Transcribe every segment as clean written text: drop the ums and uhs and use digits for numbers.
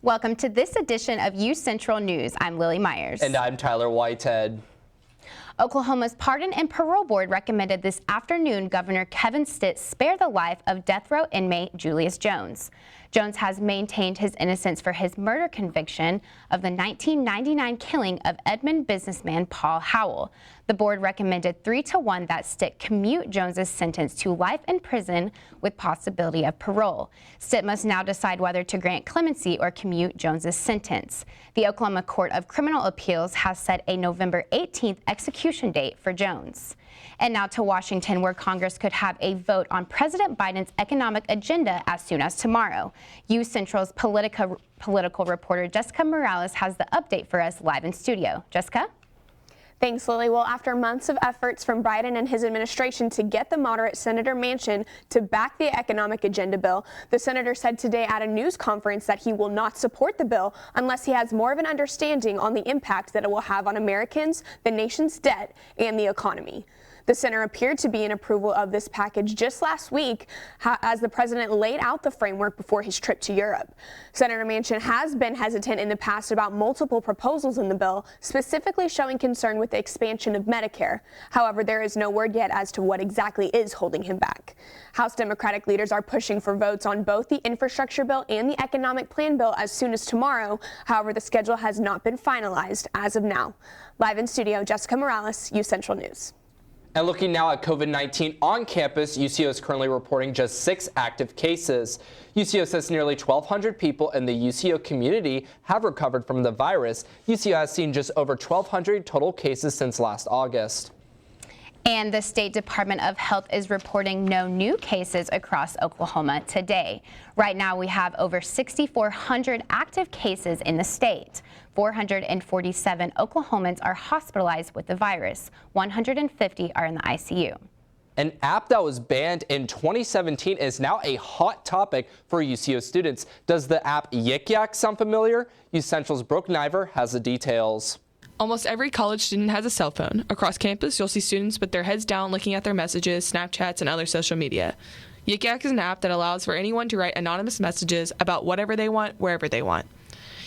Welcome to this edition of UCentral News. I'm Lily Myers. And I'm Tyler Whitehead. Oklahoma's Pardon and Parole Board recommended this afternoon Governor Kevin Stitt spare the life of death row inmate Julius Jones. Jones has maintained his innocence for his murder conviction of the 1999 killing of Edmond businessman Paul Howell. The board recommended 3-1 that Stitt commute Jones's sentence to life in prison with possibility of parole. Stitt must now decide whether to grant clemency or commute Jones's sentence. The Oklahoma Court of Criminal Appeals has set a November 18th execution date for Jones. And now to Washington, where Congress could have a vote on President Biden's economic agenda as soon as tomorrow. UCentral's political reporter Jessica Morales has the update for us live in studio. Jessica? Thanks, Lily. Well, after months of efforts from Biden and his administration to get the moderate Senator Manchin to back the economic agenda bill, the senator said today at a news conference that he will not support the bill unless he has more of an understanding on the impact that it will have on Americans, the nation's debt, and the economy. The center appeared to be in approval of this package just last week as the president laid out the framework before his trip to Europe. Senator Manchin has been hesitant in the past about multiple proposals in the bill, specifically showing concern with the expansion of Medicare. However, there is no word yet as to what exactly is holding him back. House Democratic leaders are pushing for votes on both the infrastructure bill and the economic plan bill as soon as tomorrow. However, the schedule has not been finalized as of now. Live in studio, Jessica Morales, UCentral News. And looking now at COVID-19 on campus, UCO is currently reporting just 6 active cases. UCO says nearly 1,200 people in the UCO community have recovered from the virus. UCO has seen just over 1,200 total cases since last August. And the State Department of Health is reporting no new cases across Oklahoma today. Right now, we have over 6,400 active cases in the state. 447 Oklahomans are hospitalized with the virus. 150 are in the ICU. An app that was banned in 2017 is now a hot topic for UCO students. Does the app Yik Yak sound familiar? UCentral's Brooke Niver has the details. Almost every college student has a cell phone. Across campus, you'll see students with their heads down looking at their messages, Snapchats, and other social media. Yik Yak is an app that allows for anyone to write anonymous messages about whatever they want, wherever they want.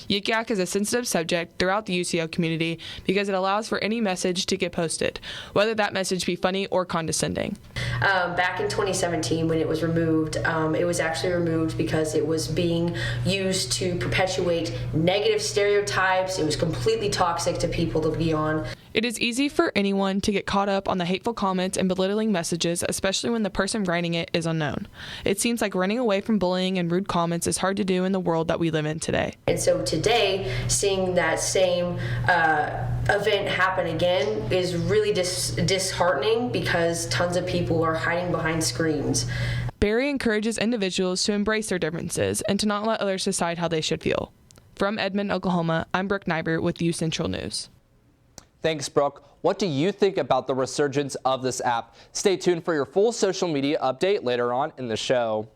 Yik Yak is a sensitive subject throughout the UCO community because it allows for any message to get posted, whether that message be funny or condescending. Back in 2017, when it was removed, it was actually removed because it was being used to perpetuate negative stereotypes. It was completely toxic to people to be on. It is easy for anyone to get caught up on the hateful comments and belittling messages, especially when the person writing it is unknown. It seems like running away from bullying and rude comments is hard to do in the world that we live in today. And so today, seeing that same event happen again is really disheartening because tons of people are hiding behind screens. Barry encourages individuals to embrace their differences and to not let others decide how they should feel. From Edmond, Oklahoma, I'm Brooke Niver with UCentral News. Thanks, Brooke. What do you think about the resurgence of this app? Stay tuned for your full social media update later on in the show.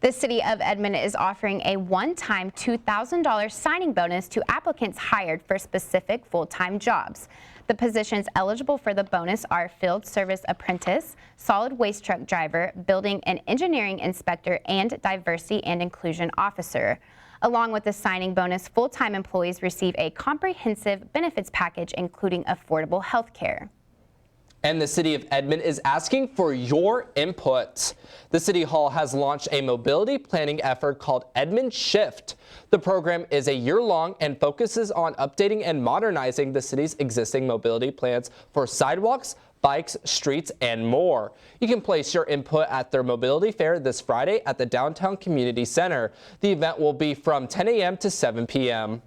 The city of Edmond is offering a one-time $2,000 signing bonus to applicants hired for specific full-time jobs. The positions eligible for the bonus are field service apprentice, solid waste truck driver, building and engineering inspector, and diversity and inclusion officer. Along with the signing bonus, full-time employees receive a comprehensive benefits package, including affordable health care. And the city of Edmond is asking for your input. The City Hall has launched a mobility planning effort called Edmond Shift. The program is a year-long and focuses on updating and modernizing the city's existing mobility plans for sidewalks, bikes, streets, and more. You can place your input at their mobility fair this Friday at the Downtown Community Center. The event will be from 10 a.m. to 7 p.m.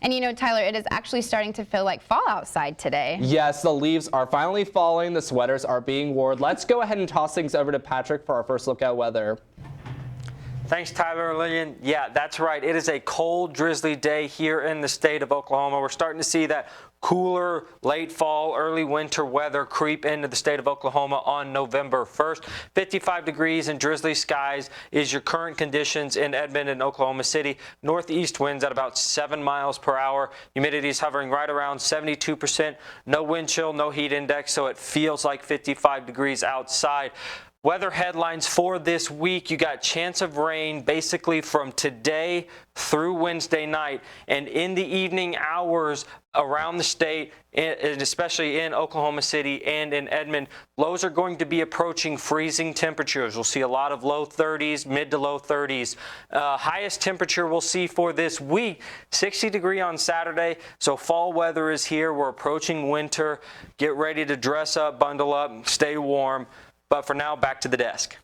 And you know, Tyler, it is actually starting to feel like fall outside today. Yes, the leaves are finally falling. The sweaters are being worn. Let's go ahead and toss things over to Patrick for our first look at weather. Thanks, Tyler and Lillian. Yeah, that's right. It is a cold, drizzly day here in the state of Oklahoma. We're starting to see that cooler late fall, early winter weather creep into the state of Oklahoma on November 1st. 55 degrees and drizzly skies is your current conditions in Edmond and Oklahoma City. Northeast winds at about 7 miles per hour. Humidity is hovering right around 72%. No wind chill, no heat index, so it feels like 55 degrees outside. Weather headlines for this week. You got chance of rain basically from today through Wednesday night, and in the evening hours around the state, and especially in Oklahoma City and in Edmond, lows are going to be approaching freezing temperatures. We'll see a lot of low 30s, mid to low 30s. Highest temperature we'll see for this week, 60 degrees on Saturday. So fall weather is here. We're approaching winter. Get ready to dress up, bundle up, stay warm. But for now, back to the desk.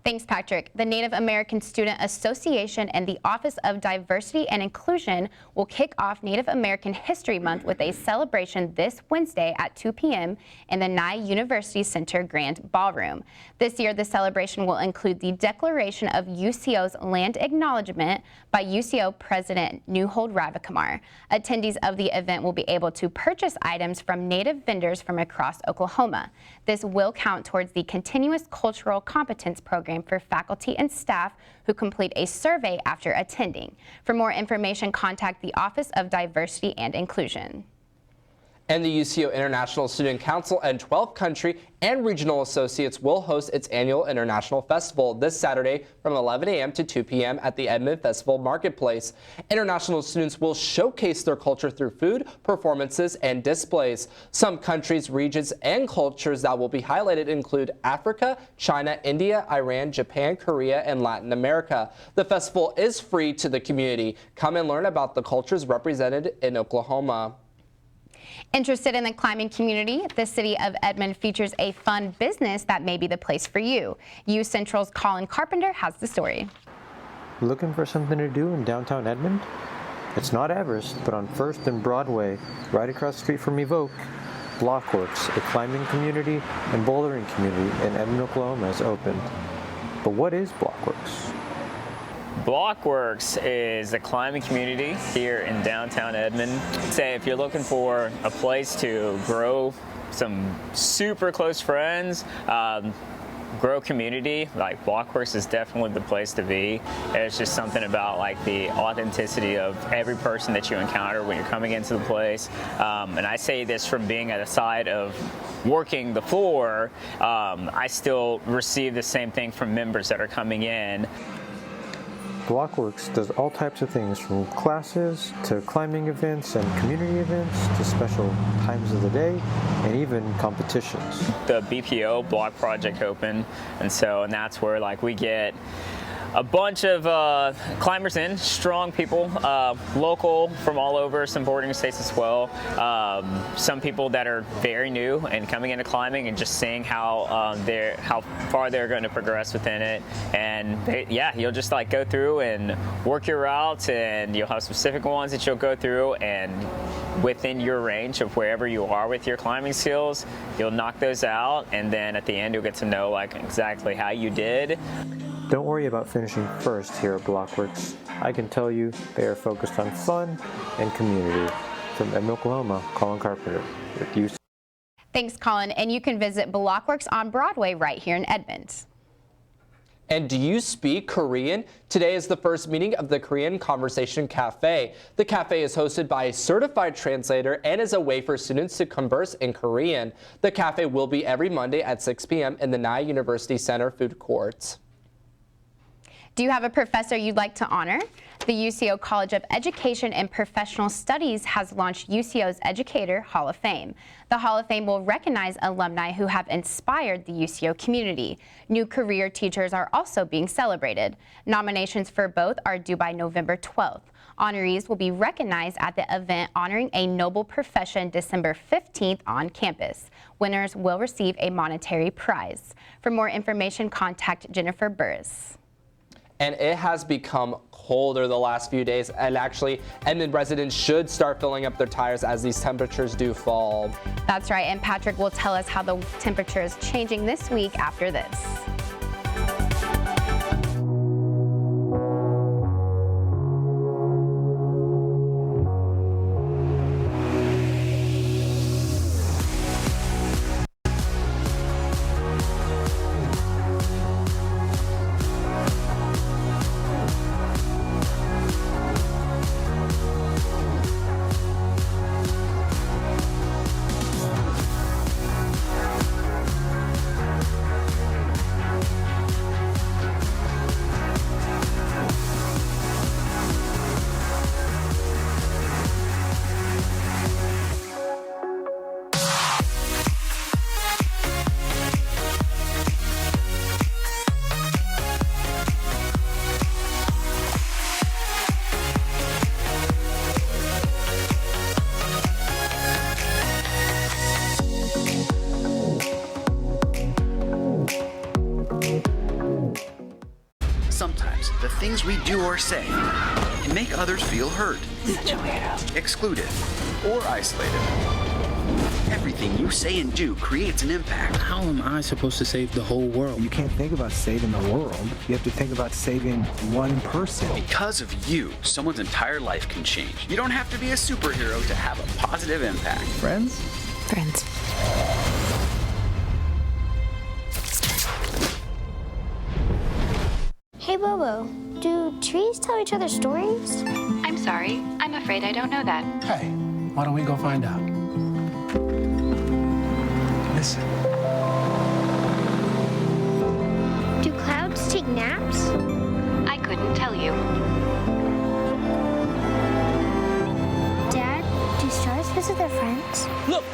Thanks, Patrick. The Native American Student Association and the Office of Diversity and Inclusion will kick off Native American History Month with a celebration this Wednesday at 2 p.m. in the Nye University Center Grand Ballroom. This year, the celebration will include the declaration of UCO's land acknowledgement by UCO President Newhold Ravikumar. Attendees of the event will be able to purchase items from Native vendors from across Oklahoma. This will count towards the Continuous Cultural Competence Program for faculty and staff who complete a survey after attending. For more information, contact the Office of Diversity and Inclusion. And the UCO International Student Council and 12 country and regional associates will host its annual International Festival this Saturday from 11 a.m. to 2 p.m. at the Edmond Festival Marketplace. International students will showcase their culture through food, performances, and displays. Some countries, regions, and cultures that will be highlighted include Africa, China, India, Iran, Japan, Korea, and Latin America. The festival is free to the community. Come and learn about the cultures represented in Oklahoma. Interested in the climbing community? The city of Edmond features a fun business that may be the place for you. UCentral's Colin Carpenter has the story. Looking for something to do in downtown Edmond? It's not Everest, but on 1st and Broadway, right across the street from Evoke, Blockworks, a climbing community and bouldering community in Edmond, Oklahoma, has opened. But what is Blockworks? Blockworks is a climbing community here in downtown Edmond. Say if you're looking for a place to grow some super close friends, grow community, like Blockworks is definitely the place to be. It's just something about like the authenticity of every person that you encounter when you're coming into the place. And I say this from being at the side of working the floor, I still receive the same thing from members that are coming in. Blockworks does all types of things, from classes to climbing events and community events to special times of the day and even competitions. The BPO block project opened, and that's where like we get a bunch of climbers in, strong people, local from all over, some bordering states as well. Some people that are very new and coming into climbing and just seeing how far they're going to progress within it. And you'll just like go through and work your routes, and you'll have specific ones that you'll go through, and within your range of wherever you are with your climbing skills, you'll knock those out, and then at the end you'll get to know like exactly how you did. Don't worry about finishing first here at Blockworks. I can tell you they are focused on fun and community. From Edmond, Oklahoma, Colin Carpenter with UC. Thanks, Colin. And you can visit Blockworks on Broadway right here in Edmond. And do you speak Korean? Today is the first meeting of the Korean Conversation Cafe. The cafe is hosted by a certified translator and is a way for students to converse in Korean. The cafe will be every Monday at 6 p.m. in the Nye University Center food court. Do you have a professor you'd like to honor? The UCO College of Education and Professional Studies has launched UCO's Educator Hall of Fame. The Hall of Fame will recognize alumni who have inspired the UCO community. New career teachers are also being celebrated. Nominations for both are due by November 12th. Honorees will be recognized at the event honoring a noble profession December 15th on campus. Winners will receive a monetary prize. For more information, contact Jennifer Burris. And it has become colder the last few days, and actually Edmond residents should start filling up their tires as these temperatures do fall. That's right, and Patrick will tell us how the temperature is changing this week after this. we do or say can make others feel hurt, Such a weirdo. excluded, or isolated. Everything you say and do creates an impact. How am I supposed to save the whole world? You can't think about saving the world. You have to think about saving one person. Because of you, someone's entire life can change. You don't have to be a superhero to have a positive impact. Friends? Friends. Hey Bobo, do trees tell each other stories? I'm sorry. I'm afraid I don't know that. Hey, why don't we go find out? Listen. Do clouds take naps? I couldn't tell you. Dad, do stars visit their friends? Look!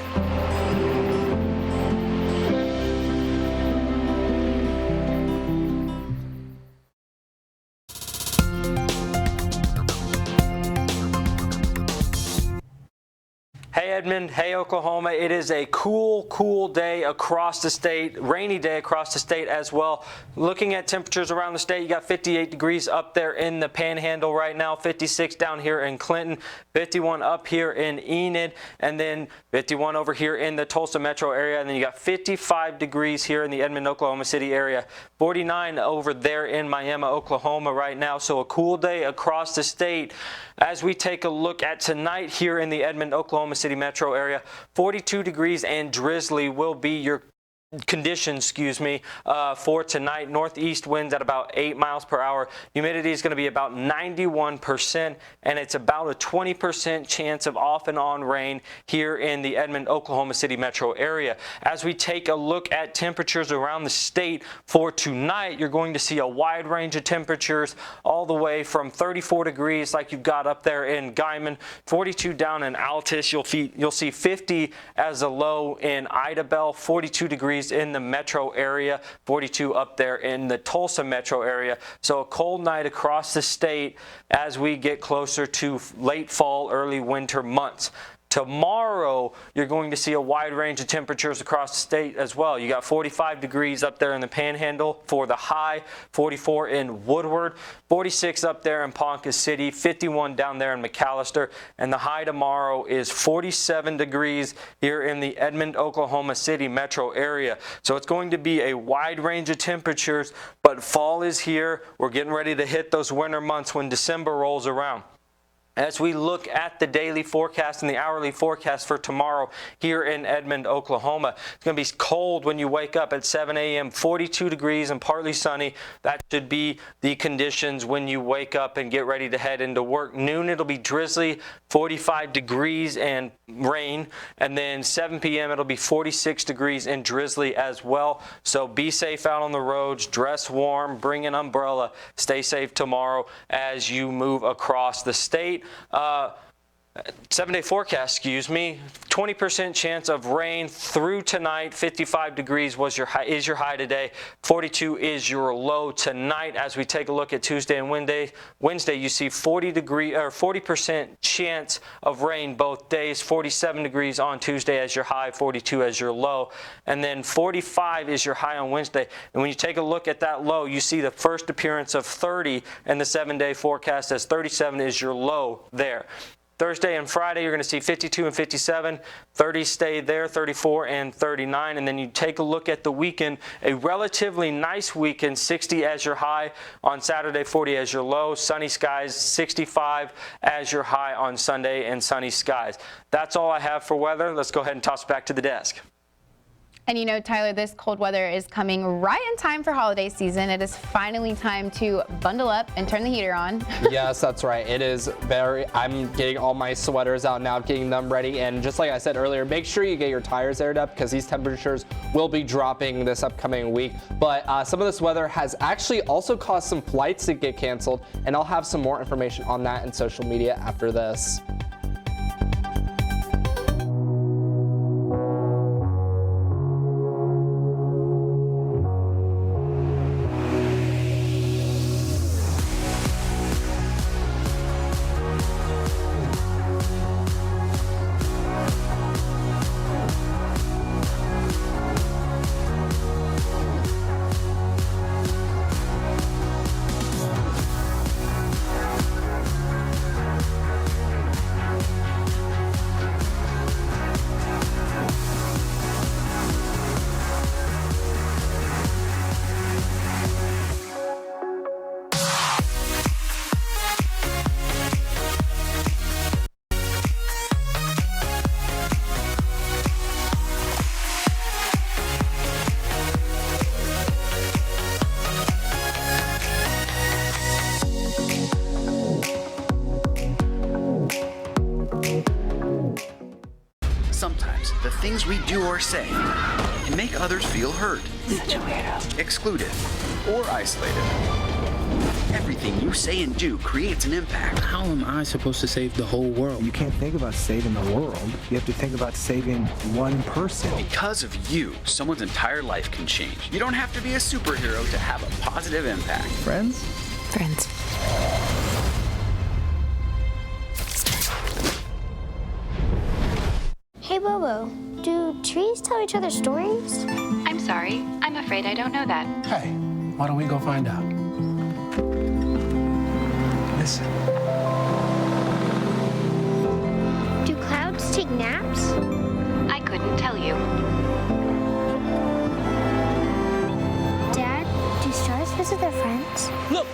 Hey Edmond, hey Oklahoma. It is a cool day across the state, rainy day across the state as well. Looking at temperatures around the state, you got 58 degrees up there in the Panhandle right now, 56 down here in Clinton, 51 up here in Enid, and then 51 over here in the Tulsa metro area, and then you got 55 degrees here in the Edmond, Oklahoma City area, 49 over there in Miami, Oklahoma right now. So a cool day across the state. As we take a look at tonight here in the Edmond, Oklahoma City metro area, 42 degrees and drizzly will be your conditions, for tonight. Northeast winds at about 8 miles per hour. Humidity is going to be about 91%, and it's about a 20% chance of off and on rain here in the Edmond, Oklahoma City metro area. As we take a look at temperatures around the state for tonight, you're going to see a wide range of temperatures all the way from 34 degrees like you've got up there in Guyman, 42 down in Altus. You'll see 50 as a low in Idabel, 42 degrees in the metro area, 42 up there in the Tulsa metro area. So a cold night across the state as we get closer to late fall, early winter months. Tomorrow, you're going to see a wide range of temperatures across the state as well. You got 45 degrees up there in the Panhandle for the high, 44 in Woodward, 46 up there in Ponca City, 51 down there in McAllister, and the high tomorrow is 47 degrees here in the Edmond, Oklahoma City metro area. So it's going to be a wide range of temperatures, but fall is here. We're getting ready to hit those winter months when December rolls around. As we look at the daily forecast and the hourly forecast for tomorrow here in Edmond, Oklahoma, it's going to be cold when you wake up at 7 a.m., 42 degrees and partly sunny. That should be the conditions when you wake up and get ready to head into work. Noon, it'll be drizzly, 45 degrees and rain. And then 7 p.m., it'll be 46 degrees and drizzly as well. So be safe out on the roads, dress warm, bring an umbrella, stay safe tomorrow as you move across the state. 7-day forecast, 20% chance of rain through tonight. 55 degrees is your high today. 42 is your low tonight. As we take a look at Tuesday and Wednesday, you see 40% chance of rain both days. 47 degrees on Tuesday as your high, 42 as your low, and then 45 is your high on Wednesday. And when you take a look at that low, you see the first appearance of 30 in the 7-day forecast, as 37 is your low there. Thursday and Friday, you're going to see 52 and 57, 30 stay there, 34 and 39. And then you take a look at the weekend, a relatively nice weekend, 60 as your high on Saturday, 40 as your low, sunny skies, 65 as your high on Sunday, and sunny skies. That's all I have for weather. Let's go ahead and toss it back to the desk. And you know, Tyler, this cold weather is coming right in time for holiday season. It is finally time to bundle up and turn the heater on. Yes, that's right. It is I'm getting all my sweaters out now, getting them ready. And just like I said earlier, make sure you get your tires aired up because these temperatures will be dropping this upcoming week. But some of this weather has actually also caused some flights to get canceled. And I'll have some more information on that in social media after this. things we do or say can make others feel hurt, Such a weirdo. excluded, or isolated. Everything you say and do creates an impact. How am I supposed to save the whole world? You can't think about saving the world. You have to think about saving one person. Because of you, someone's entire life can change. You don't have to be a superhero to have a positive impact. Friends? Friends. Hey, Bobo, do trees tell each other stories? I'm sorry. I'm afraid I don't know that. Hey, why don't we go find out? Listen. Do clouds take naps? I couldn't tell you. Dad, do stars visit their friends? Look!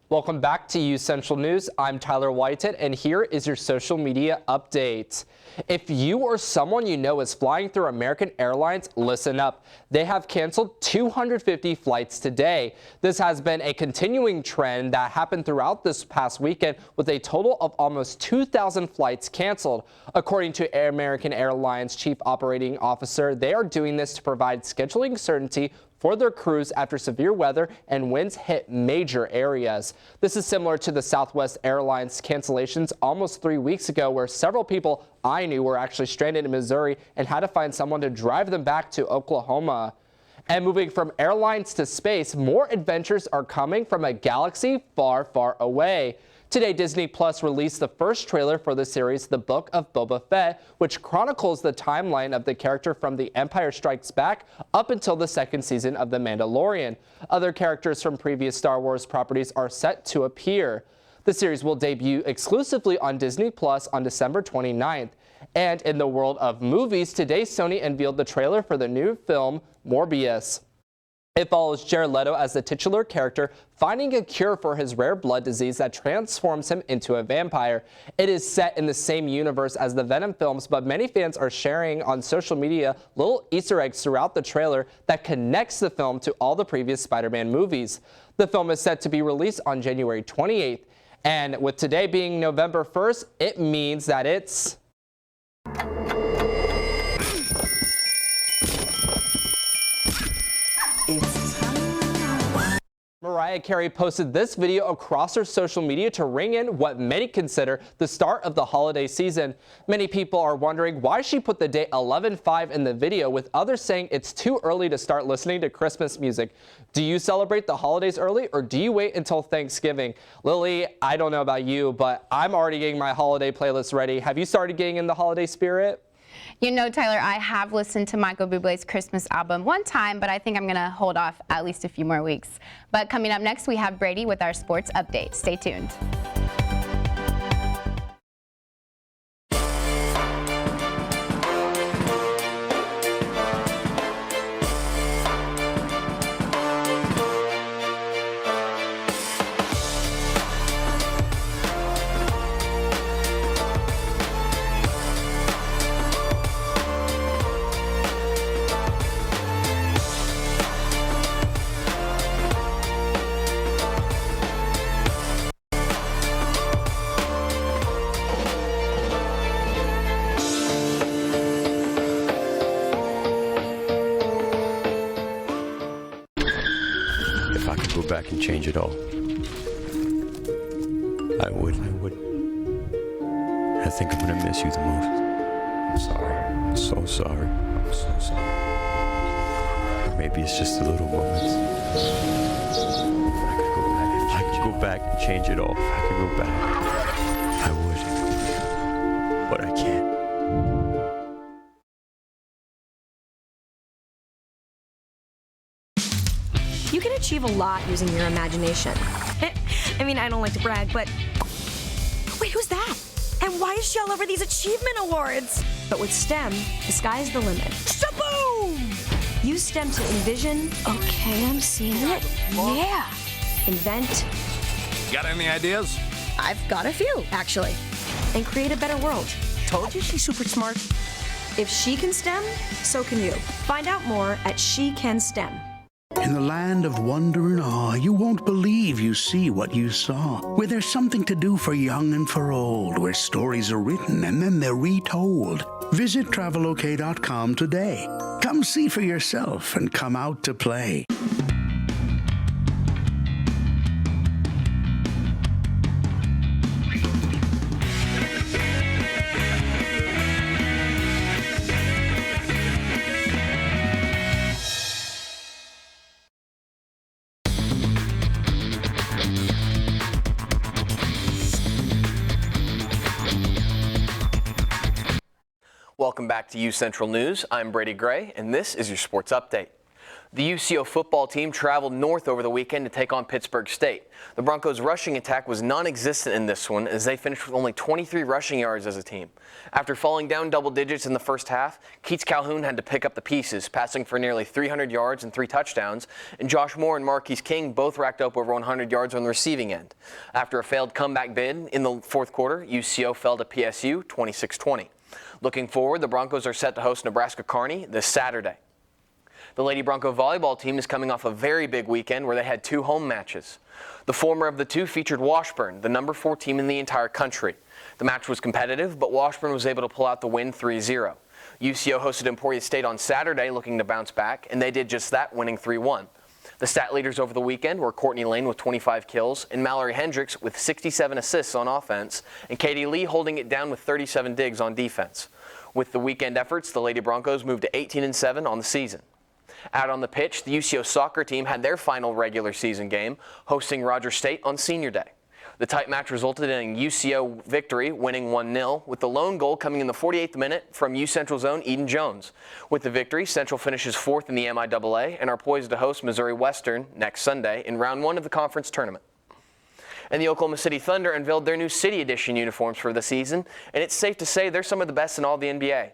Welcome back to UCentral News. I'm Tyler Whitehead, and here is your social media update. If you or someone you know is flying through American Airlines, listen up. They have canceled 250 flights today. This has been a continuing trend that happened throughout this past weekend, with a total of almost 2,000 flights canceled. According to American Airlines Chief Operating Officer, they are doing this to provide scheduling certainty for their crews after severe weather and winds hit major areas. This is similar to the Southwest Airlines cancellations almost 3 weeks ago, where several people I knew were actually stranded in Missouri and had to find someone to drive them back to Oklahoma. And moving from airlines to space, more adventures are coming from a galaxy far, far away. Today, Disney Plus released the first trailer for the series The Book of Boba Fett, which chronicles the timeline of the character from The Empire Strikes Back up until the second season of The Mandalorian. Other characters from previous Star Wars properties are set to appear. The series will debut exclusively on Disney Plus on December 29th. And in the world of movies, today Sony unveiled the trailer for the new film Morbius. It follows Jared Leto as the titular character finding a cure for his rare blood disease that transforms him into a vampire. It is set in the same universe as the Venom films, but many fans are sharing on social media little Easter eggs throughout the trailer that connects the film to all the previous Spider-Man movies. The film is set to be released on January 28th, and with today being November 1st, it means that it's Mariah Carey posted this video across her social media to ring in what many consider the start of the holiday season. Many people are wondering why she put the date 11/5 in the video, with others saying it's too early to start listening to Christmas music. Do you celebrate the holidays early, or do you wait until Thanksgiving? Lily, I don't know about you, but I'm already getting my holiday playlist ready. Have you started getting in the holiday spirit? You know, Tyler, I have listened to Michael Bublé's Christmas album one time, but I think I'm going to hold off at least a few more weeks. But coming up next, we have Brady with our sports update. Stay tuned. If I could go back and change it all, I would. I think I'm gonna miss you the most. I'm sorry. I'm so sorry. I'm so sorry. Maybe it's just the little moments. If I could go back and change it all. If I could go back, I would. But I can't. You can achieve a lot using your imagination. I mean, I don't like to brag, but... Wait, who's that? And why is she all over these achievement awards? But with STEM, the sky's the limit. Shaboom! Use STEM to envision... Okay, I'm seeing it. Yeah! Invent... Got any ideas? I've got a few, actually. And create a better world. Told you she's super smart. If she can STEM, so can you. Find out more at She Can STEM. In the land of wonder and awe, you won't believe you see what you saw. Where there's something to do for young and for old, where stories are written and then they're retold. Visit travelok.com today. Come see for yourself and come out to play. Welcome back to UCentral News. I'm Brady Gray, and this is your sports update. The UCO football team traveled north over the weekend to take on Pittsburgh State. The Broncos' rushing attack was non-existent in this one as they finished with only 23 rushing yards as a team. After falling down double digits in the first half, Keats Calhoun had to pick up the pieces, passing for nearly 300 yards and 3 touchdowns, and Josh Moore and Marquise King both racked up over 100 yards on the receiving end. After a failed comeback bid in the fourth quarter, UCO fell to PSU 26-20. Looking forward, the Broncos are set to host Nebraska Kearney this Saturday. The Lady Bronco volleyball team is coming off a very big weekend where they had 2 home matches. The former of the 2 featured Washburn, the number 4 team in the entire country. The match was competitive, but Washburn was able to pull out the win 3-0. UCO hosted Emporia State on Saturday looking to bounce back, and they did just that, winning 3-1. The stat leaders over the weekend were Courtney Lane with 25 kills and Mallory Hendricks with 67 assists on offense, and Katie Lee holding it down with 37 digs on defense. With the weekend efforts, the Lady Broncos moved to 18-7 on the season. Out on the pitch, the UCO soccer team had their final regular season game, hosting Rogers State on Senior Day. The tight match resulted in a UCO victory, winning 1-0, with the lone goal coming in the 48th minute from UCentral's own Eden Jones. With the victory, Central finishes 4th in the MIAA and are poised to host Missouri Western next Sunday in round 1 of the conference tournament. And the Oklahoma City Thunder unveiled their new City Edition uniforms for the season, and it's safe to say they're some of the best in all the NBA.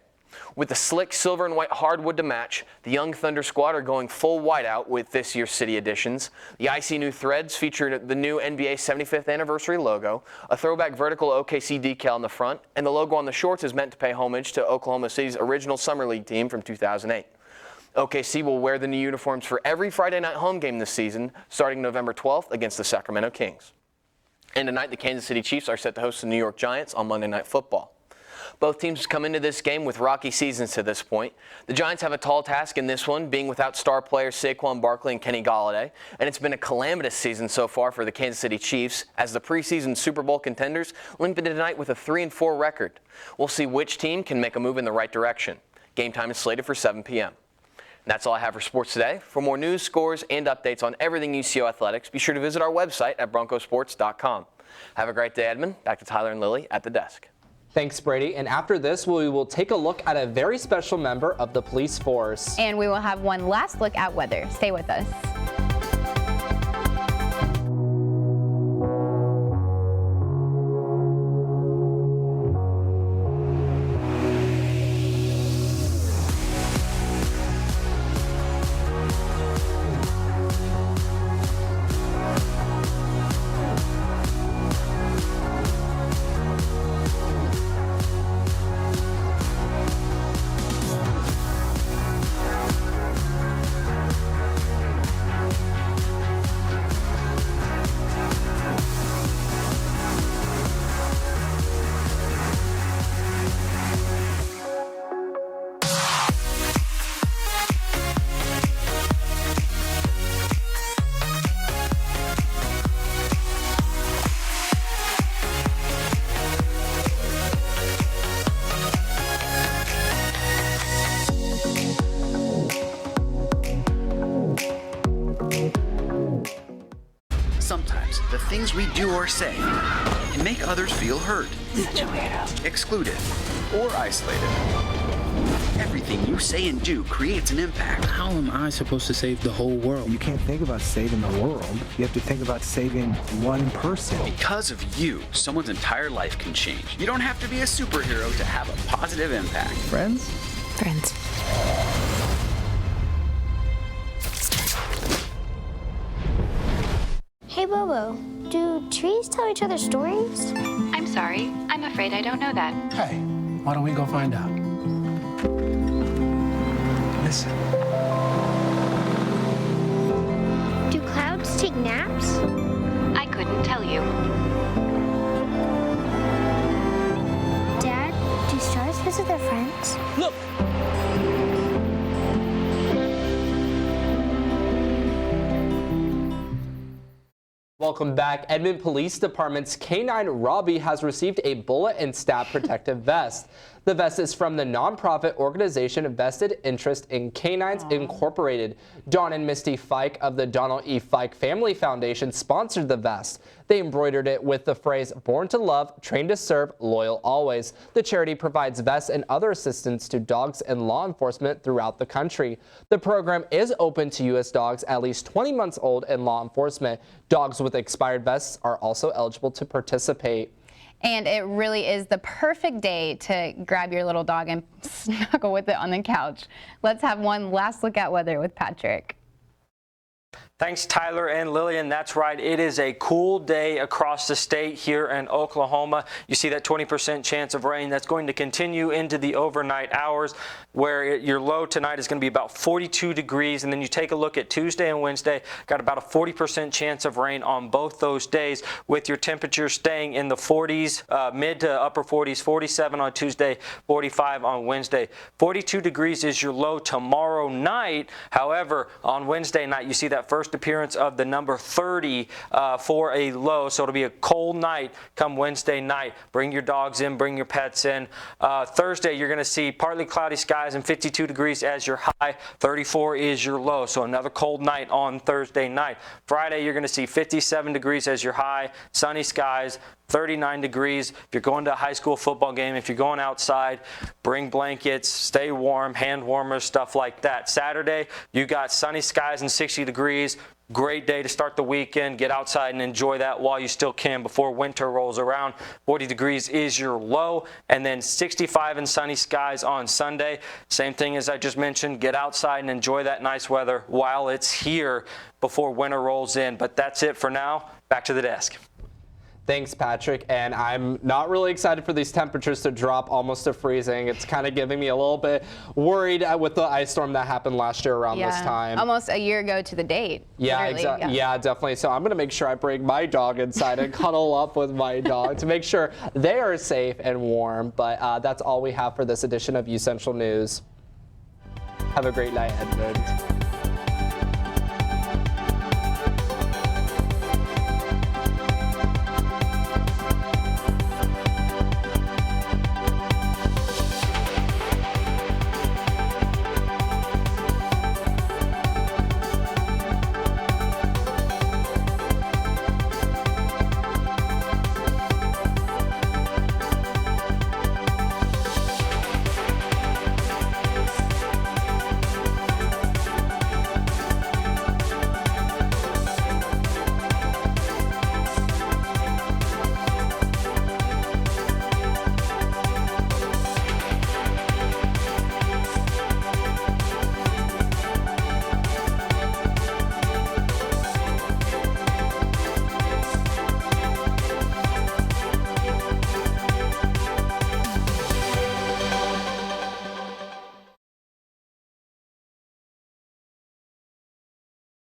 With the slick silver and white hardwood to match, the young Thunder squad are going full whiteout with this year's City Editions. The icy new threads feature the new NBA 75th anniversary logo, a throwback vertical OKC decal on the front, and the logo on the shorts is meant to pay homage to Oklahoma City's original Summer League team from 2008. OKC will wear the new uniforms for every Friday night home game this season, starting November 12th against the Sacramento Kings. And tonight, the Kansas City Chiefs are set to host the New York Giants on Monday Night Football. Both teams come into this game with rocky seasons to this point. The Giants have a tall task in this one, being without star players Saquon Barkley and Kenny Golladay, and it's been a calamitous season so far for the Kansas City Chiefs, as the preseason Super Bowl contenders limp into tonight with a 3-4 record. We'll see which team can make a move in the right direction. Game time is slated for 7 p.m. And that's all I have for sports today. For more news, scores, and updates on everything UCO athletics, be sure to visit our website at broncosports.com. Have a great day, Edmond. Back to Tyler and Lily at the desk. Thanks, Brady. And after this, we will take a look at a very special member of the police force. And we will have one last look at weather. Stay with us. Sometimes the things we do or say can make others feel hurt, Such a weirdo. excluded, or isolated. Everything you say and do creates an impact. How am I supposed to save the whole world? You can't think about saving the world. You have to think about saving one person. Because of you, someone's entire life can change. You don't have to be a superhero to have a positive impact. Friends? Friends. Hey, Bobo, do trees tell each other stories? I'm sorry. I'm afraid I don't know that. Hey, why don't we go find out? Listen. Do clouds take naps? I couldn't tell you. Dad, do stars visit their friends? Look! Welcome back. Edmond Police Department's Canine Robbie has received a bullet and stab protective vest. The vest is from the nonprofit organization Vested Interest in Canines Incorporated. Don and Misty Fike of the Donald E. Fike Family Foundation sponsored the vest. They embroidered it with the phrase, "Born to love, trained to serve, loyal always." The charity provides vests and other assistance to dogs and law enforcement throughout the country. The program is open to U.S. dogs at least 20 months old and law enforcement. Dogs with expired vests are also eligible to participate. And it really is the perfect day to grab your little dog and snuggle with it on the couch. Let's have one last look at weather with Patrick. Thanks, Tyler and Lillian. That's right. It is a cool day across the state here in Oklahoma. You see that 20% chance of rain. That's going to continue into the overnight hours, where your low tonight is going to be about 42 degrees. And then you take a look at Tuesday and Wednesday, got about a 40% chance of rain on both those days, with your temperatures staying in the 40s, mid to upper 40s, 47 on Tuesday, 45 on Wednesday. 42 degrees is your low tomorrow night. However, on Wednesday night, you see that first appearance of the number 30 for a low, so it'll be a cold night come Wednesday night. Bring your dogs in, bring your pets in. Thursday, you're going to see partly cloudy skies and 52 degrees as your high. 34 is your low, so another cold night on Thursday night. Friday, you're going to see 57 degrees as your high, sunny skies, 39 degrees. If you're going to a high school football game, if you're going outside, bring blankets, stay warm, hand warmers, stuff like that. Saturday, you got sunny skies and 60 degrees. Great day to start the weekend. Get outside and enjoy that while you still can before winter rolls around. 40 degrees is your low, and then 65 and sunny skies on Sunday. Same thing as I just mentioned. Get outside and enjoy that nice weather while it's here before winter rolls in. But that's it for now. Back to the desk. Thanks, Patrick. And I'm not really excited for these temperatures to drop almost to freezing. It's kind of giving me a little bit worried with the ice storm that happened last year around this time. Almost a year ago to the date. Yeah, exactly. Yeah, definitely. So I'm going to make sure I bring my dog inside and cuddle up with my dog to make sure they are safe and warm. But that's all we have for this edition of UCentral News. Have a great night, Edmond.